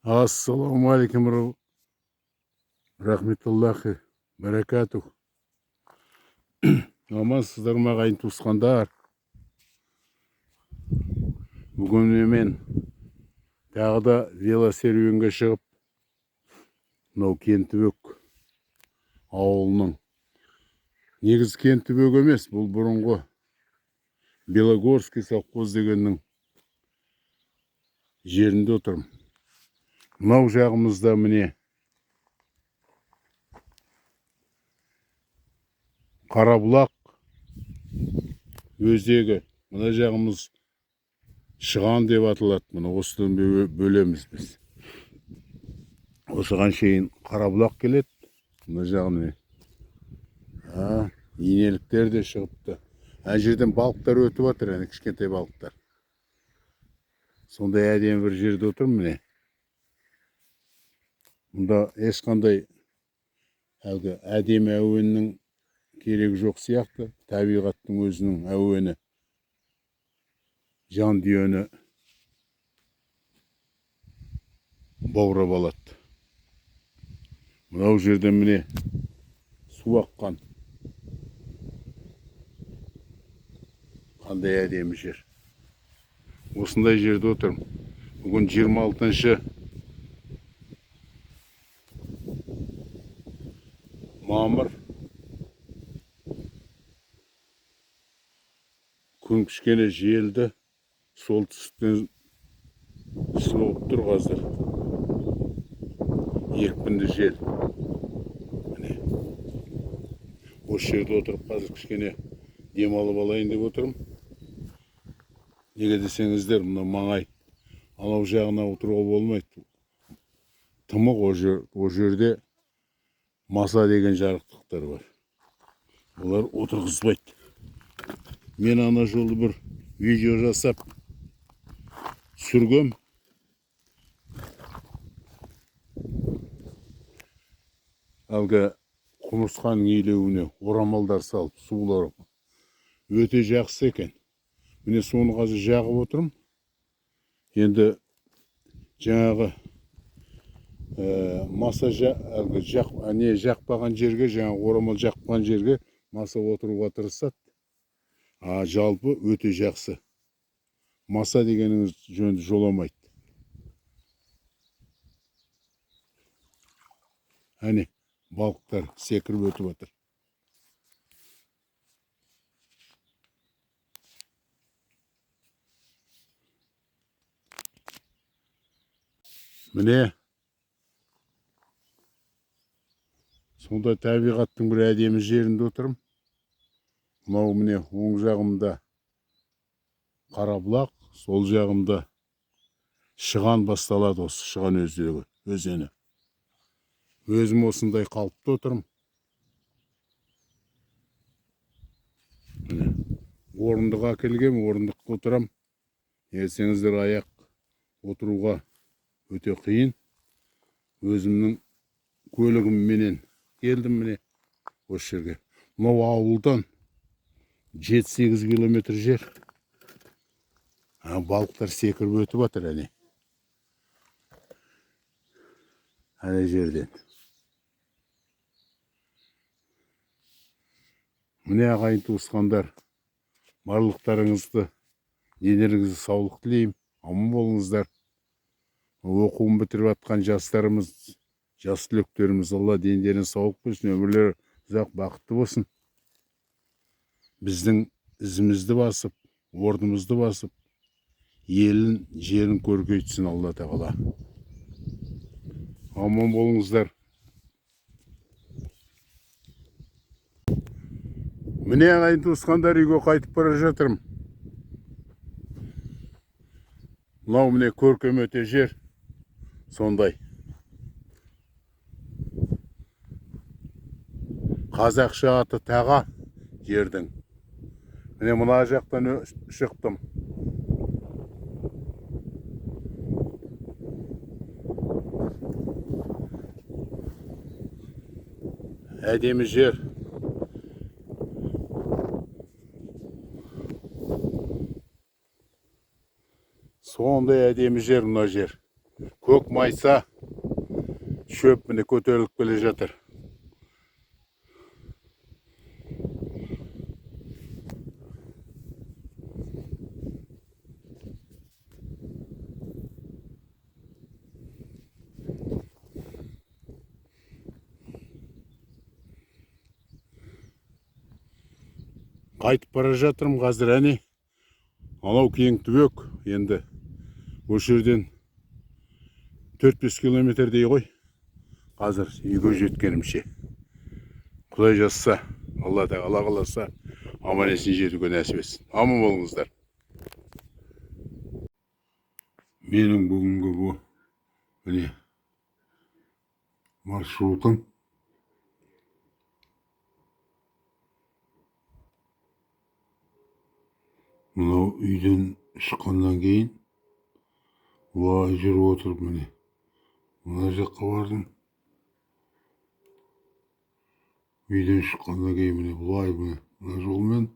Assalamu alaikum рахметуллахи баракатух. Амансыздар ма ағайын туысқандар? Бүгін мен тағы да велосеруенге шығып, мынау Кентүбек ауылының, негізі Кентүбек емес, бұл бұрынғы Белогорский совхоз дегеннің жерінде отырмын. Мынау жағымызда міне Қарабұлақ өзегі, мына жағымыз Шыған деп аталады. Мына осыдан бөлеміз біз. Осыған шейін Қарабұлақ келеді. Мына жағына инеліктер де шығыпты. Ән жерден балықтар өтіп жатыр, әне кішкентай балықтар. Сондай әдемі бір жерде отырмын міне. Мұнда ешқандай әлгі әдемі әуеннің керегі жоқ сияқты. Табиғаттың өзінің әуені, жан дүниені баурап алады. Мынау жерде міне су аққан. Қандай әдемі жер. Осындай жерде отырмын. Бүгін 26 мамыр. Күн кішкене желді. Солтүстіктен соғып тұр қазір. Екпінді жел. Міне. Осы жерде отырып қазір кішкене демалып алайын деп отырмын. Неге десеңіздер, мына маңай анау жағына отыруға болмайды. Тымық о жерде маса деген жарықтықтар бар. Олар отырғызбайды. Мен ана жолы бір видео жасап сүргем. Әлгі құмырсқаның илеуіне орамалдар салып сулар өте жақсы екен. Міне соны қазір жағып отырмын. Енді жаңағы маса жақпаған жерге, жаңағы орамал жақпаған жерге маса отыруға тырысады. Жалпы өте жақсы. Маса дегеніңіз жөнді жоламайды. Әне балықтар секіріп өтіп отыр. Міне сонда табиғаттың бір әдемі жерінде отырмын. Мынау міне оң жағымда Қарабұлақ, сол жағымда Шыған басталады, осы Шыған өзені. Өзім осындай қалыпты отырмын. Орындық әкелгем, орындықта отырам. Десеңіздер, аяқ отыруға өте қиын. Өзімнің көлігімменен келдім міне осы жерге. Мынау ауылдан 7-8 километр жер. Балықтар секіріп өтіп жатыр әне. Әне жерден. Міне ағайын туысқандар, барлықтарыңызды, денелеріңізге саулық тілеймін. Аман болыңыздар. Оқуын бітіріп жатқан жастарымыз, жас түлектеріміз, Алла дендерін саулық берсін, өмірлері ұзақ, бақытты болсын. Біздің ізімізді басып, орнымызды басып, елін, жерін көркейтсін Алла тағала. Аман болыңыздар. Міне ағайын туысқандар, үйге қайтып бара жатырмын. Мынау міне көркем өте жер. Сондай. Қазақша аты Таға жердің. Міне мына жақтан шықтым. Әдемі жер. Сондай әдемі жер мына жер. көк майса шөп міне көтеріліп келе жатыр. Қайтып бара жатырмын қазір, әне анау Кеңтүбек. Енді осы жерден 4-5 километрдей ғой. Қазір үйге жеткенімше. Құдай жазса, Алла тағала қаласа, аман есен жетуге нәсіп етсін. Аман болыңыздар. Менің бүгінгі бұл міне маршрутым. Мынау үйден шыққаннан кейін былай жүріп отырып міне мына жаққа бардым. Үйден шыққаннан кейін міне былай мына жолмен